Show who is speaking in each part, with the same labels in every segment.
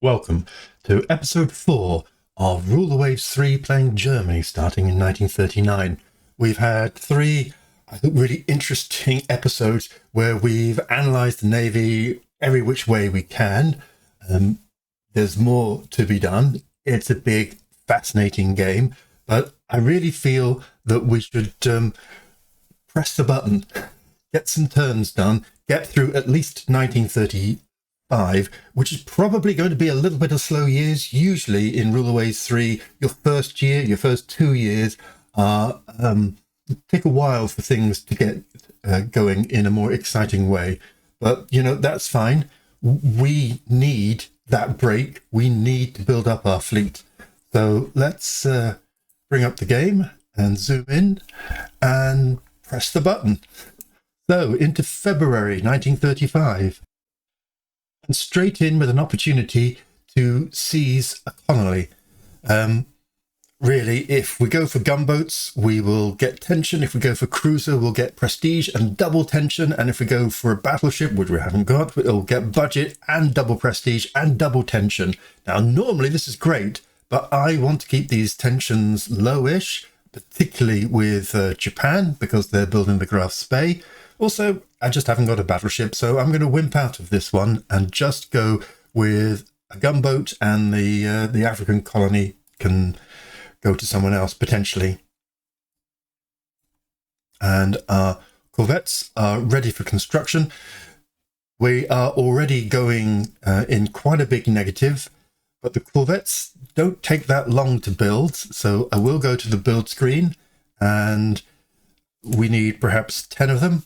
Speaker 1: Welcome to episode 4 of Rule the Waves 3 playing Germany starting in 1939. We've had 3, I think, really interesting episodes where we've analysed the Navy every which way we can. There's more to be done. It's a big, fascinating game, but I really feel that we should press the button, get some turns done, get through at least 1935, which is probably going to be a little bit of slow years. Usually in Rule of Waves 3, your first year, your first 2 years are take a while for things to get going in a more exciting way. But, you know, that's fine. We need that break. We need to build up our fleet. So let's bring up the game and zoom in and press the button. So into February 1935. And straight in with an opportunity to seize a colony. Really, if we go for gunboats, we will get tension. If we go for cruiser, we'll get prestige and double tension. And if we go for a battleship, which we haven't got, we'll get budget and double prestige and double tension. Now, normally this is great, but I want to keep these tensions lowish, particularly with Japan, because they're building the Graf Spee. Also, I just haven't got a battleship, so I'm going to wimp out of this one and just go with a gunboat, and the African colony can go to someone else, potentially. And our corvettes are ready for construction. We are already going in quite a big negative, but the corvettes don't take that long to build, so I will go to the build screen, and we need perhaps 10 of them.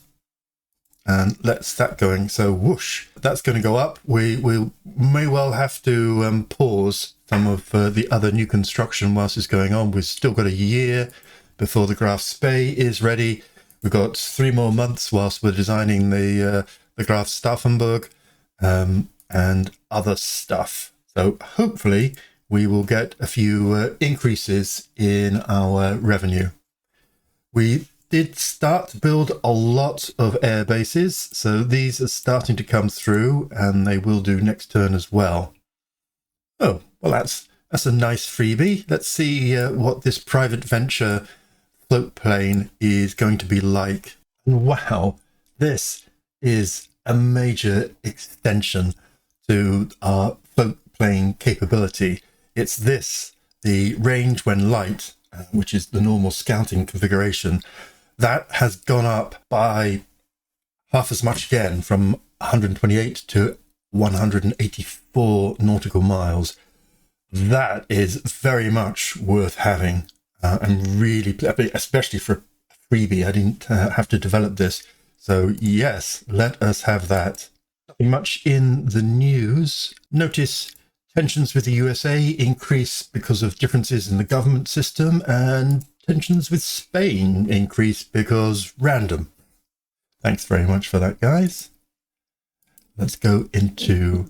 Speaker 1: And let's that going. So whoosh, that's going to go up. We may well have to pause some of the other new construction whilst it's going on. We've still got a year before the Graf Spee is ready. We've got 3 more months whilst we're designing the Graf Stauffenberg and other stuff. So hopefully we will get a few increases in our revenue. We did start to build a lot of air bases, so these are starting to come through, and they will do next turn as well. Oh, well, that's a nice freebie. Let's see what this private venture float plane is going to be like. And wow, this is a major extension to our float plane capability. It's this, the range when light, which is the normal scouting configuration. That has gone up by half as much again, from 128 to 184 nautical miles. That is very much worth having, and really, especially for a freebie. I didn't have to develop this. So yes, let us have that. Nothing much in the news. Notice tensions with the USA increase because of differences in the government system, and tensions with Spain increase because random. Thanks very much for that, guys. Let's go into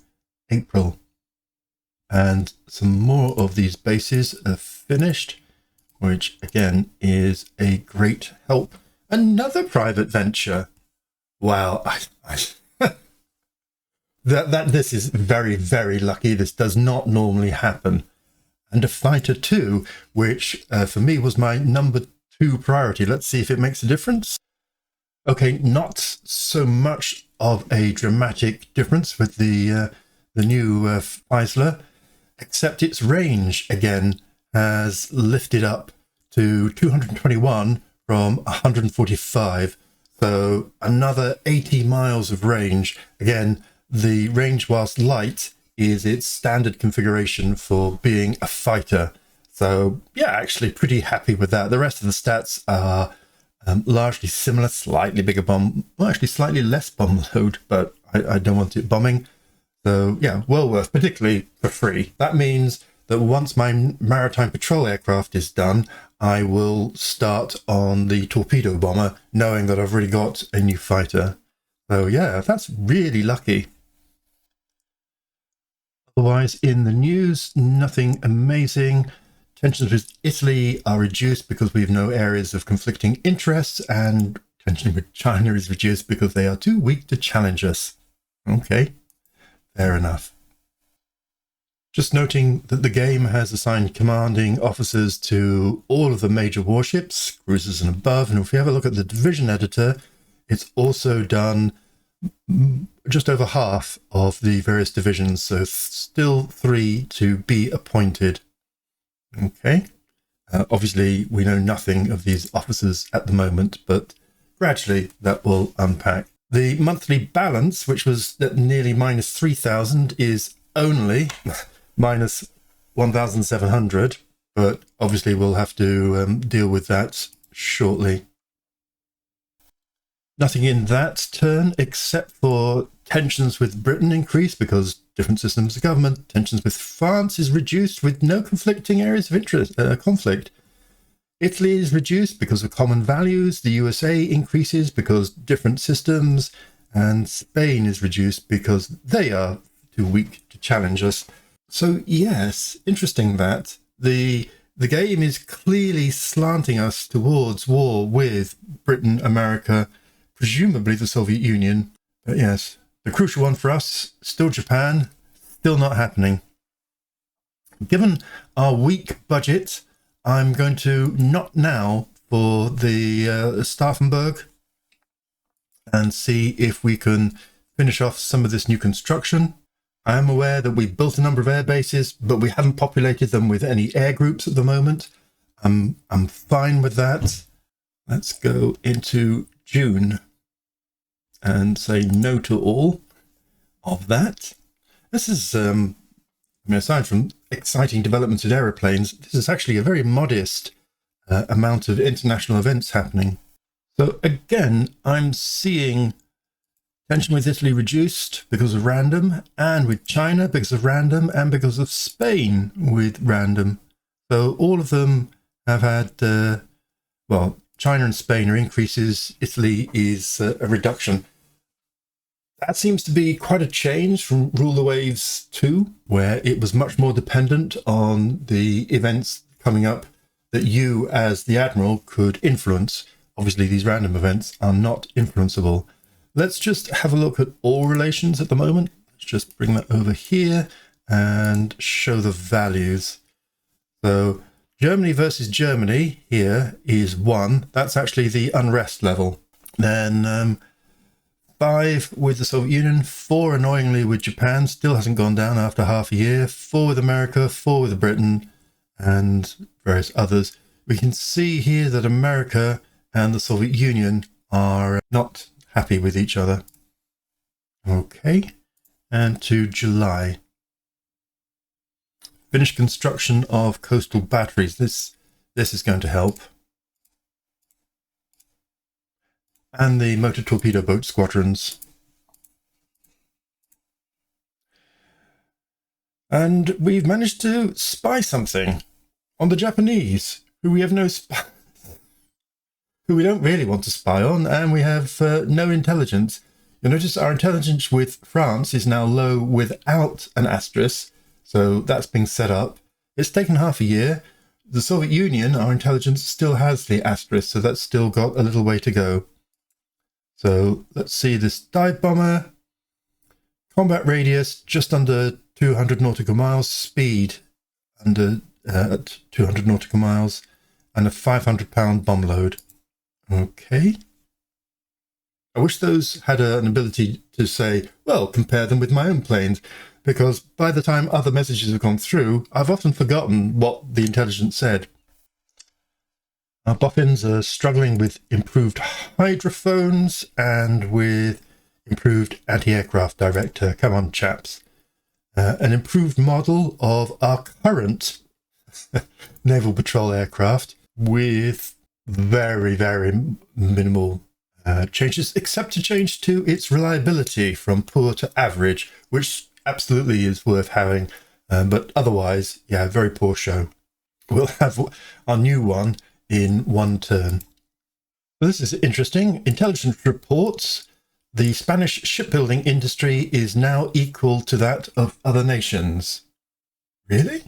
Speaker 1: April. And some more of these bases are finished, which again is a great help. Another private venture. Wow. This is very, very lucky. This does not normally happen. And a fighter too, which for me was my number 2 priority. Let's see if it makes a difference. Okay, not so much of a dramatic difference with the new Feisler, except its range again has lifted up to 221 from 145. So another 80 miles of range. Again, the range whilst light is its standard configuration for being a fighter. So yeah, actually pretty happy with that. The rest of the stats are largely similar, slightly bigger bomb, well, actually slightly less bomb load, but I don't want it bombing. So yeah, well worth, particularly for free. That means that once my maritime patrol aircraft is done, I will start on the torpedo bomber, knowing that I've already got a new fighter. So yeah, that's really lucky. Otherwise, in the news, nothing amazing. Tensions with Italy are reduced because we have no areas of conflicting interests, and tension with China is reduced because they are too weak to challenge us. Okay, fair enough. Just noting that the game has assigned commanding officers to all of the major warships, cruisers and above, and if we have a look at the division editor, it's also done just over half of the various divisions, so still 3 to be appointed. Okay. Obviously, we know nothing of these officers at the moment, but gradually that will unpack. The monthly balance, which was at nearly minus 3,000, is only minus 1,700, but obviously we'll have to deal with that shortly. Nothing in that turn except for tensions with Britain increase because different systems of government. Tensions with France is reduced with no conflicting areas of interest conflict. Italy is reduced because of common values. The USA increases because different systems, and Spain is reduced because they are too weak to challenge us. So yes, interesting that the game is clearly slanting us towards war with Britain, America, presumably the Soviet Union. But yes, the crucial one for us, still Japan, still not happening. Given our weak budget, I'm going to not now for the Staffenberg and see if we can finish off some of this new construction. I am aware that we've built a number of air bases, but we haven't populated them with any air groups at the moment. I'm fine with that. Let's go into June and say no to all of that. This is, aside from exciting developments in aeroplanes, this is actually a very modest amount of international events happening. So again, I'm seeing tension with Italy reduced because of random, and with China because of random, and because of Spain with random. So all of them have had, China and Spain are increases, Italy is a reduction. That seems to be quite a change from Rule the Waves 2, where it was much more dependent on the events coming up that you, as the Admiral, could influence. Obviously, these random events are not influenceable. Let's just have a look at all relations at the moment. Let's just bring that over here and show the values. So Germany versus Germany here is 1. That's actually the unrest level. Then 5 with the Soviet Union, 4 annoyingly with Japan, still hasn't gone down after half a year, 4 with America, 4 with Britain, and various others. We can see here that America and the Soviet Union are not happy with each other. Okay, and to July. Finished construction of coastal batteries. This is going to help. And the motor torpedo boat squadrons. And we've managed to spy something on the Japanese, who we have no who we don't really want to spy on, and we have no intelligence. You'll notice our intelligence with France is now low without an asterisk, so that's being set up. It's taken half a year. The Soviet Union, our intelligence still has the asterisk, so that's still got a little way to go. So let's see this dive bomber. Combat radius just under 200 nautical miles, speed under 200 nautical miles, and a 500-pound bomb load. Okay. I wish those had an ability to say, well, compare them with my own planes, because by the time other messages have gone through, I've often forgotten what the intelligence said. Our boffins are struggling with improved hydrophones and with improved anti-aircraft director. Come on, chaps. An improved model of our current naval patrol aircraft with very, very minimal changes, except to change to its reliability from poor to average, which absolutely is worth having. But otherwise, yeah, very poor show. We'll have our new one in 1 turn. This is interesting. Intelligence reports the Spanish shipbuilding industry is now equal to that of other nations. Really?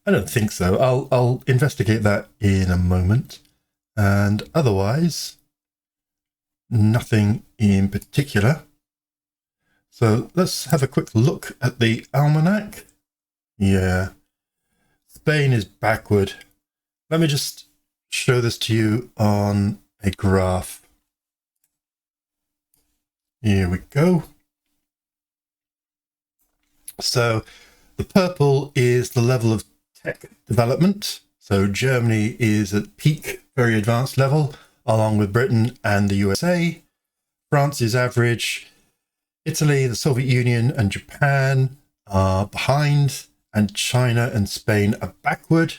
Speaker 1: I don't think so. I'll investigate that in a moment. And otherwise, nothing in particular. So let's have a quick look at the almanac. Yeah. Spain is backward. Let me just show this to you on a graph. Here we go. So the purple is the level of tech development. So Germany is at peak, very advanced level, along with Britain and the USA. France is average. Italy, the Soviet Union, and Japan are behind, and China and Spain are backward.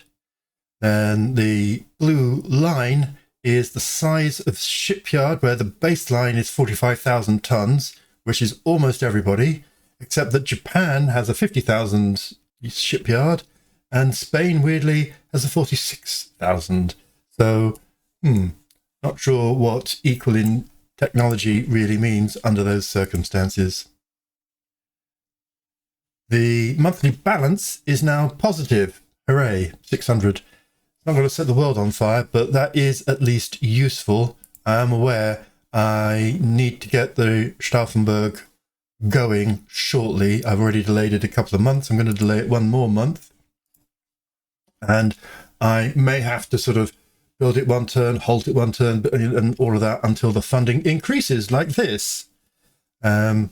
Speaker 1: Then the blue line is the size of shipyard, where the baseline is 45,000 tons, which is almost everybody, except that Japan has a 50,000 shipyard, and Spain, weirdly, has a 46,000. So, not sure what equal in technology really means under those circumstances. The monthly balance is now positive. Hooray, 600. It's not going to set the world on fire, but that is at least useful. I am aware I need to get the Stauffenberg going shortly. I've already delayed it a couple of months. I'm going to delay it one more month. And I may have to sort of build it one turn, halt it one turn, and all of that until the funding increases like this. So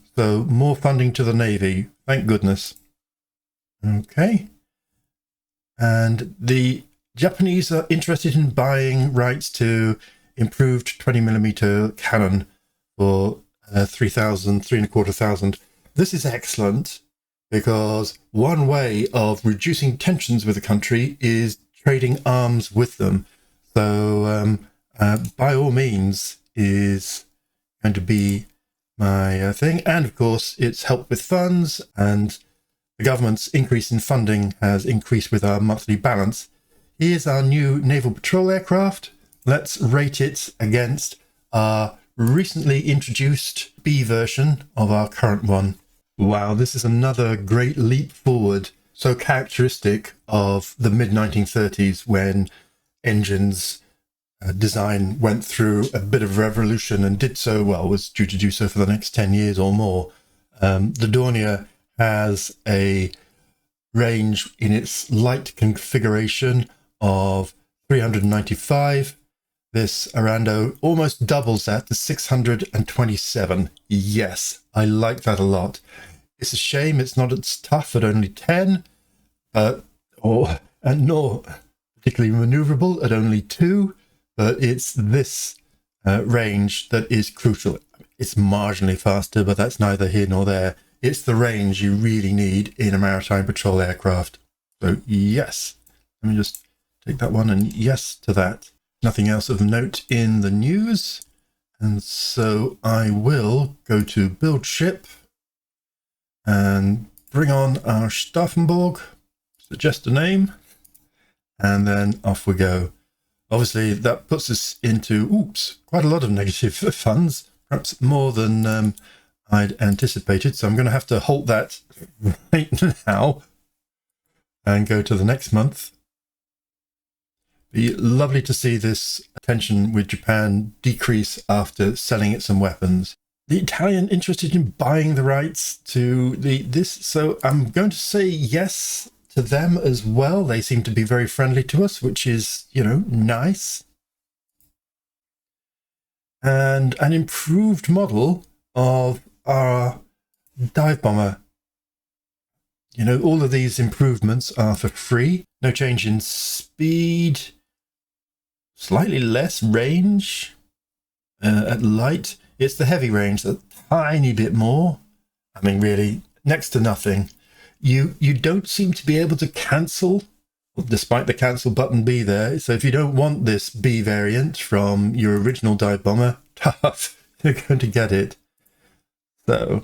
Speaker 1: more funding to the Navy, thank goodness. Okay. And the Japanese are interested in buying rights to improved 20mm cannon for 3,500. This is excellent because one way of reducing tensions with a country is trading arms with them. So by all means is going to be my thing. And of course, it's helped with funds, and the government's increase in funding has increased with our monthly balance. Here's our new naval patrol aircraft. Let's rate it against our recently introduced B version of our current one. Wow, this is another great leap forward, so characteristic of the mid-1930s when engines design went through a bit of revolution and did so well, was due to do so for the next 10 years or more. The Dornier has a range in its light configuration of 395. This Arando almost doubles that to 627. Yes, I like that a lot. It's a shame it's not as tough at only 10, and nor particularly maneuverable at only 2, but it's this range that is crucial. It's marginally faster, but that's neither here nor there. It's the range you really need in a maritime patrol aircraft. So yes, let me just take that one and yes to that. Nothing else of note in the news. And so I will go to build ship and bring on our Stauffenberg, suggest a name, and then off we go. Obviously, that puts us into, quite a lot of negative funds, perhaps more than I'd anticipated. So I'm going to have to halt that right now and go to the next month. Be lovely to see this tension with Japan decrease after selling it some weapons. The Italian interested in buying the rights to this, so I'm going to say yes to them as well. They seem to be very friendly to us, which is, nice. And an improved model of our dive bomber. All of these improvements are for free. No change in speed. Slightly less range at light. It's the heavy range, a tiny bit more. I mean, really, next to nothing. You don't seem to be able to cancel, despite the cancel button be there. So if you don't want this B variant from your original dive bomber, tough, you're going to get it. So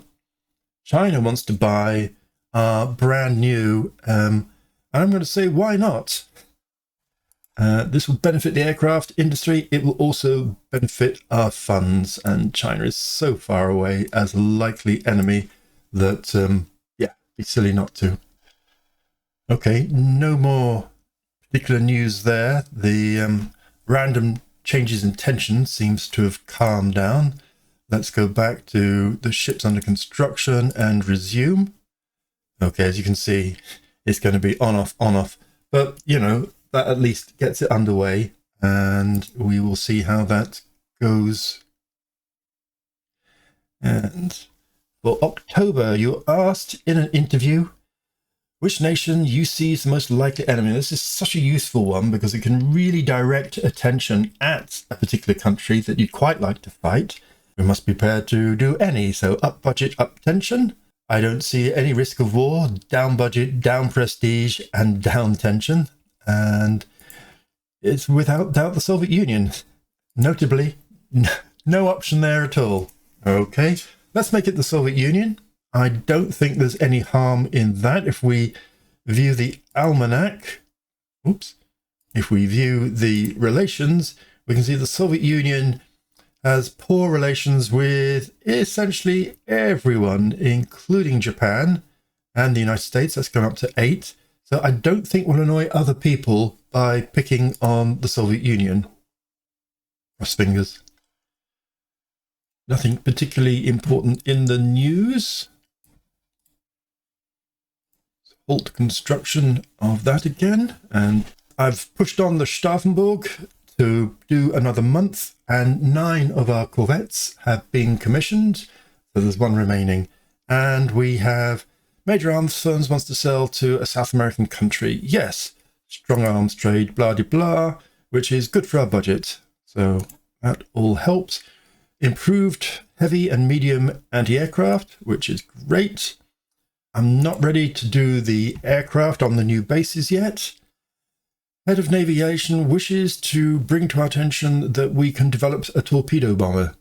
Speaker 1: China wants to buy our brand new, and I'm going to say, why not? This will benefit the aircraft industry. It will also benefit our funds, and China is so far away as a likely enemy that, be silly not to. Okay, no more particular news there. The random changes in tension seems to have calmed down. Let's go back to the ships under construction and resume. Okay, as you can see, it's going to be on, off, on, off. But, you know, that at least gets it underway, and we will see how that goes. And for October, you asked in an interview which nation you see as the most likely enemy. This is such a useful one because it can really direct attention at a particular country that you'd quite like to fight. We must be prepared to do any, so up budget, up tension. I don't see any risk of war, down budget, down prestige, and down tension. And it's without doubt the Soviet Union. Notably, no option there at all. Okay, let's make it the Soviet Union. I don't think there's any harm in that. If we view the almanac, if we view the relations, we can see the Soviet Union has poor relations with essentially everyone, including Japan and the United States. That's gone up to 8. So I don't think we'll annoy other people by picking on the Soviet Union. Cross fingers. Nothing particularly important in the news. Halt construction of that again. And I've pushed on the Staffenburg to do another month, and 9 of our corvettes have been commissioned. So there's 1 remaining. And we have major arms firms wants to sell to a South American country. Yes, strong arms trade, blah, blah, blah, which is good for our budget. So that all helps. Improved heavy and medium anti-aircraft, which is great. I'm not ready to do the aircraft on the new bases yet. Head of Navigation wishes to bring to our attention that we can develop a torpedo bomber.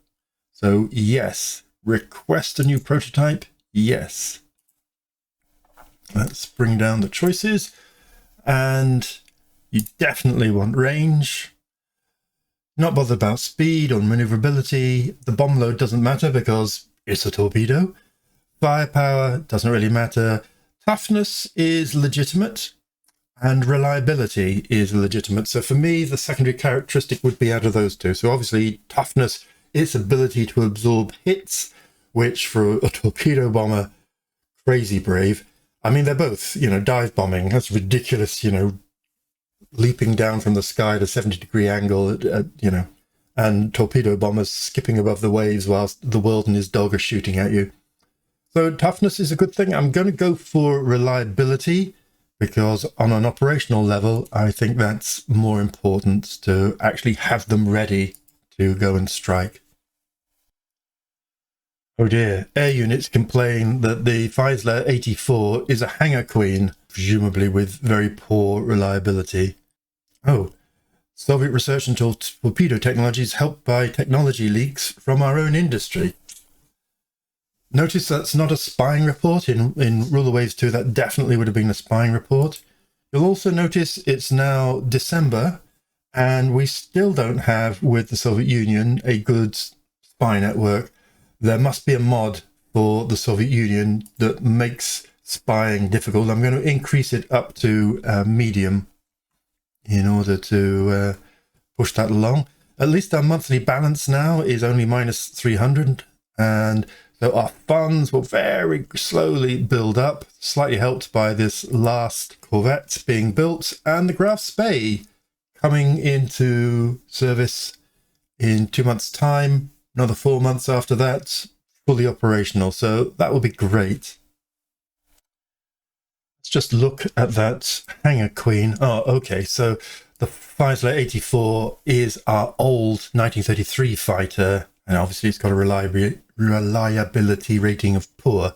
Speaker 1: So yes, request a new prototype, yes. Let's bring down the choices. And you definitely want range. Not bothered about speed or maneuverability. The bomb load doesn't matter because it's a torpedo. Firepower doesn't really matter. Toughness is legitimate. And reliability is legitimate. So for me, the secondary characteristic would be out of those 2. So obviously, toughness, its ability to absorb hits, which for a torpedo bomber, crazy brave. I mean, they're both, you know, dive bombing. That's ridiculous, you know, leaping down from the sky at a 70-degree angle, you know, and torpedo bombers skipping above the waves whilst the world and his dog are shooting at you. So toughness is a good thing. I'm going to go for reliability, because on an operational level, I think that's more important to actually have them ready to go and strike. Oh dear, air units complain that the Feisler 84 is a hangar queen, presumably with very poor reliability. Oh, Soviet research into torpedo technologies helped by technology leaks from our own industry. Notice that's not a spying report. In Ruler Waves 2, that definitely would have been a spying report. You'll also notice it's now December, and we still don't have, with the Soviet Union, a good spy network. There must be a mod for the Soviet Union that makes spying difficult. I'm going to increase it up to medium in order to push that along. At least our monthly balance now is only minus 300, and so our funds will very slowly build up, slightly helped by this last corvette being built and the Graf Spee coming into service in 2 months' time. Another 4 months after that, fully operational. So that will be great. Let's just look at that hangar queen. Oh, okay. So the Feisler 84 is our old 1933 fighter. And obviously it's got a reliability rating of poor.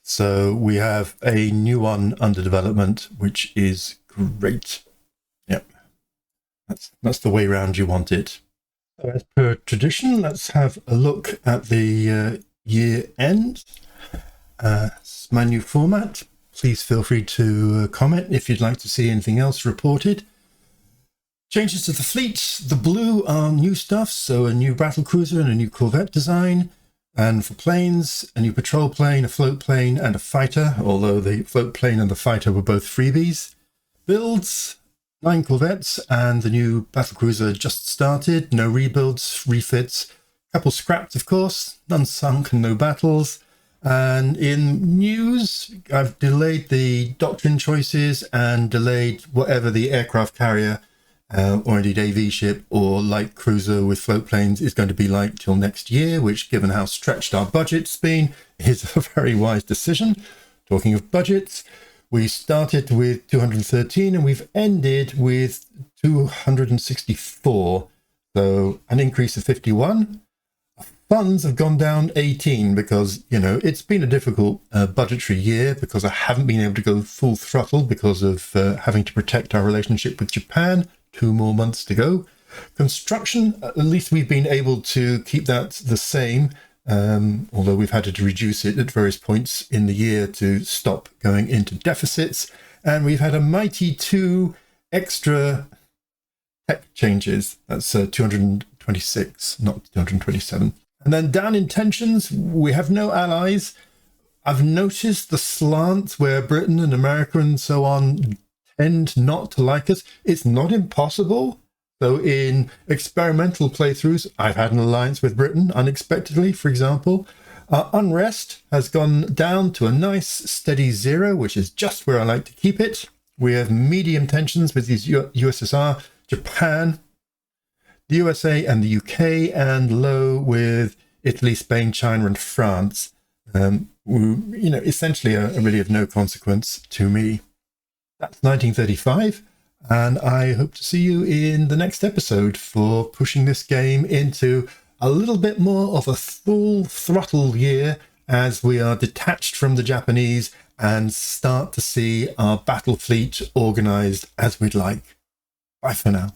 Speaker 1: So we have a new one under development, which is great. Yep. That's the way round you want it. So as per tradition, let's have a look at the year end. It's my new format. Please feel free to comment if you'd like to see anything else reported. Changes to the fleet. The blue are new stuff, so a new battlecruiser and a new corvette design. And for planes, a new patrol plane, a float plane, and a fighter, although the float plane and the fighter were both freebies. Builds, 9 corvettes, and the new battlecruiser just started. No rebuilds, refits. Couple scrapped, of course. None sunk and no battles. And in news, I've delayed the doctrine choices and delayed whatever the aircraft carrier or indeed AV ship or light cruiser with float planes is going to be like till next year, which, given how stretched our budget's been, is a very wise decision. Talking of budgets, we started with 213 and we've ended with 264, so an increase of 51. Funds have gone down 18 because, it's been a difficult budgetary year because I haven't been able to go full throttle because of having to protect our relationship with Japan. 2 more months to go. Construction, at least we've been able to keep that the same, although we've had to reduce it at various points in the year to stop going into deficits. And we've had a mighty 2 extra tech changes. That's 226, not 227. And then down in tensions, we have no allies. I've noticed the slant where Britain and America and so on tend not to like us. It's not impossible. So in experimental playthroughs, I've had an alliance with Britain unexpectedly, for example. Unrest has gone down to a nice steady 0, which is just where I like to keep it. We have medium tensions with these USSR, Japan, the USA and the UK, and low with Italy, Spain, China, and France. Essentially are really of no consequence to me. That's 1935, and I hope to see you in the next episode for pushing this game into a little bit more of a full throttle year as we are detached from the Japanese and start to see our battle fleet organized as we'd like. Bye for now.